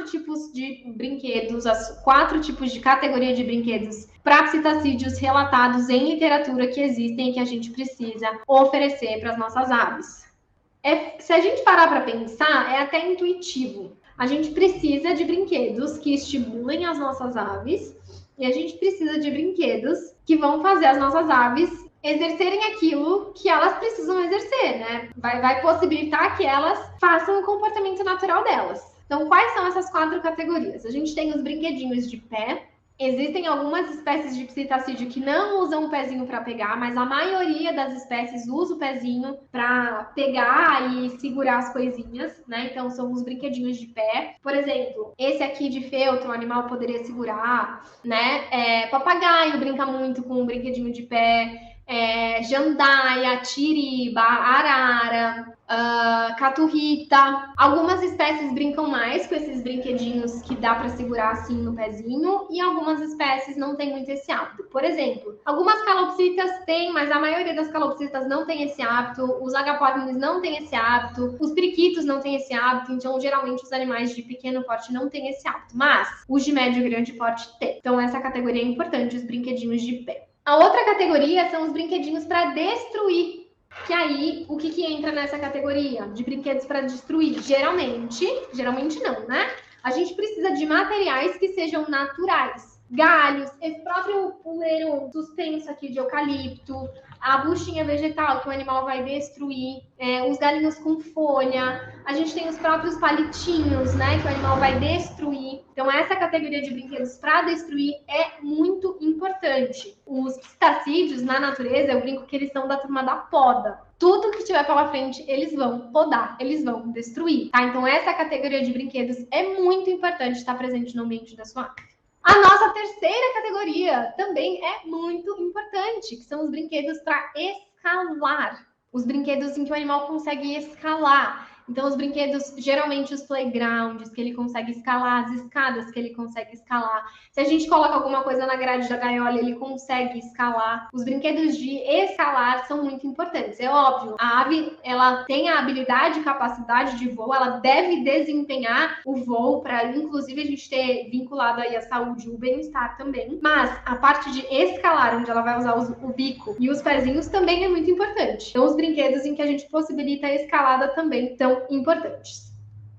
4 tipos de brinquedos, as 4 tipos de categoria de brinquedos para psitacídeos relatados em literatura que existem e que a gente precisa oferecer para as nossas aves. Se a gente parar para pensar, é até intuitivo. A gente precisa de brinquedos que estimulem as nossas aves e a gente precisa de brinquedos que vão fazer as nossas aves exercerem aquilo que elas precisam exercer, né? Vai possibilitar que elas façam o comportamento natural delas. Então, quais são essas 4 categorias? A gente tem os brinquedinhos de pé. Existem algumas espécies de psitacídeo que não usam o pezinho para pegar, mas a maioria das espécies usa o pezinho para pegar e segurar as coisinhas, né? Então, são os brinquedinhos de pé. Por exemplo, esse aqui de feltro, o animal poderia segurar, né? Papagaio brinca muito com um brinquedinho de pé. Jandaia, tiriba, arara, caturrita. Algumas espécies brincam mais com esses brinquedinhos que dá para segurar assim no pezinho e algumas espécies não tem muito esse hábito. Por exemplo, algumas calopsitas têm, mas a maioria das calopsitas não tem esse hábito. Os agapódimes não tem esse hábito. Os periquitos não tem esse hábito. Então, geralmente, os animais de pequeno porte não têm esse hábito. Mas os de médio e grande porte têm. Então, essa categoria é importante, os brinquedinhos de pé. A outra categoria são os brinquedinhos para destruir. Que aí, o que entra nessa categoria? De brinquedos para destruir? Geralmente não, né? A gente precisa de materiais que sejam naturais. Galhos, esse próprio puleiro suspenso aqui de eucalipto, a buchinha vegetal que o animal vai destruir, os galinhos com folha, a gente tem os próprios palitinhos, né, que o animal vai destruir. Então, essa categoria de brinquedos para destruir é muito importante. Os psitacídeos, na natureza, eu brinco que eles são da turma da poda. Tudo que tiver pela frente, eles vão podar, eles vão destruir, tá? Então, essa categoria de brinquedos é muito importante estar presente no ambiente da sua ave. A nossa terceira categoria também é muito importante, que são os brinquedos para escalar. Os brinquedos em que o animal consegue escalar. Então, os brinquedos, geralmente os playgrounds, que ele consegue escalar, as escadas que ele consegue escalar. Se a gente coloca alguma coisa na grade da gaiola, ele consegue escalar. Os brinquedos de escalar são muito importantes. É óbvio, a ave, ela tem a habilidade e capacidade de voo, ela deve desempenhar o voo para, inclusive, a gente ter vinculado aí a saúde e o bem-estar também. Mas a parte de escalar, onde ela vai usar o bico e os pezinhos, também é muito importante. Então, os brinquedos em que a gente possibilita a escalada também são importantes.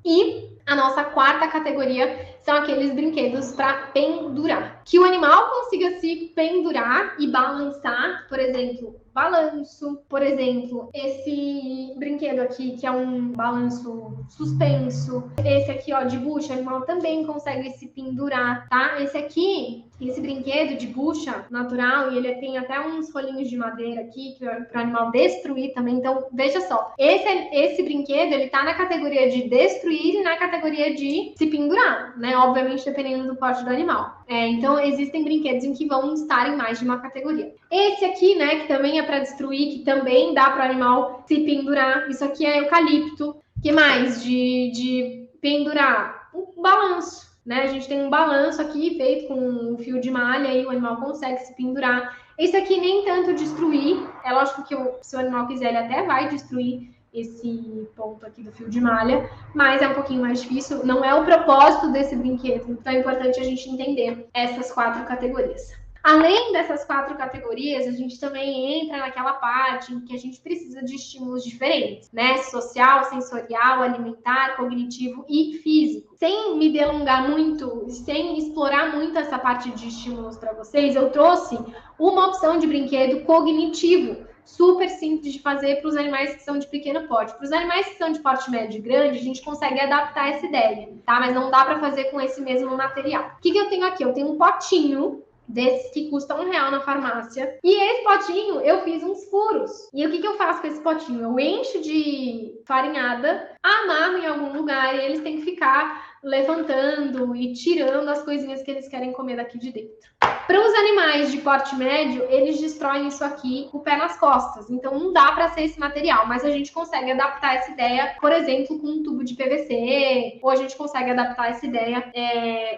E a nossa quarta categoria são aqueles brinquedos para pendurar. Que o animal consiga se pendurar e balançar, por exemplo, balanço, por exemplo, esse brinquedo aqui que é um balanço suspenso, esse aqui, ó, de bucha, o animal também consegue se pendurar, tá? Esse brinquedo de bucha natural, e ele tem até uns rolinhos de madeira aqui para o animal destruir também. Então, veja só, esse brinquedo, ele tá na categoria de destruir e na categoria de se pendurar, né? Obviamente, dependendo do porte do animal. Então, existem brinquedos em que vão estar em mais de uma categoria. Esse aqui, né, que também é para destruir, que também dá para o animal se pendurar. Isso aqui é eucalipto. Que mais de pendurar? Um balanço, né? A gente tem um balanço aqui feito com um fio de malha e o animal consegue se pendurar. Esse aqui nem tanto destruir. É lógico que se o animal quiser, ele até vai destruir esse ponto aqui do fio de malha, mas é um pouquinho mais difícil. Não é o propósito desse brinquedo. Então é importante a gente entender essas 4 categorias. Além dessas 4 categorias, a gente também entra naquela parte em que a gente precisa de estímulos diferentes, né? Social, sensorial, alimentar, cognitivo e físico. Sem me delongar muito, sem explorar muito essa parte de estímulos para vocês, eu trouxe uma opção de brinquedo cognitivo, super simples de fazer para os animais que são de pequeno porte. Para os animais que são de porte médio e grande, a gente consegue adaptar essa ideia, tá? Mas não dá para fazer com esse mesmo material. O que eu tenho aqui? Eu tenho um potinho desses que custam R$1 na farmácia. E esse potinho, eu fiz uns furos. E o que eu faço com esse potinho? Eu encho de farinhada, amarro em algum lugar e eles têm que ficar levantando e tirando as coisinhas que eles querem comer daqui de dentro. Para os animais de porte médio, eles destroem isso aqui com o pé nas costas. Então, não dá para ser esse material, mas a gente consegue adaptar essa ideia, por exemplo, com um tubo de PVC, ou a gente consegue adaptar essa ideia.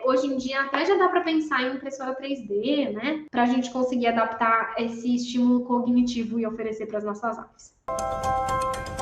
Hoje em dia, até já dá para pensar em impressora 3D, né? Para a gente conseguir adaptar esse estímulo cognitivo e oferecer para as nossas aves.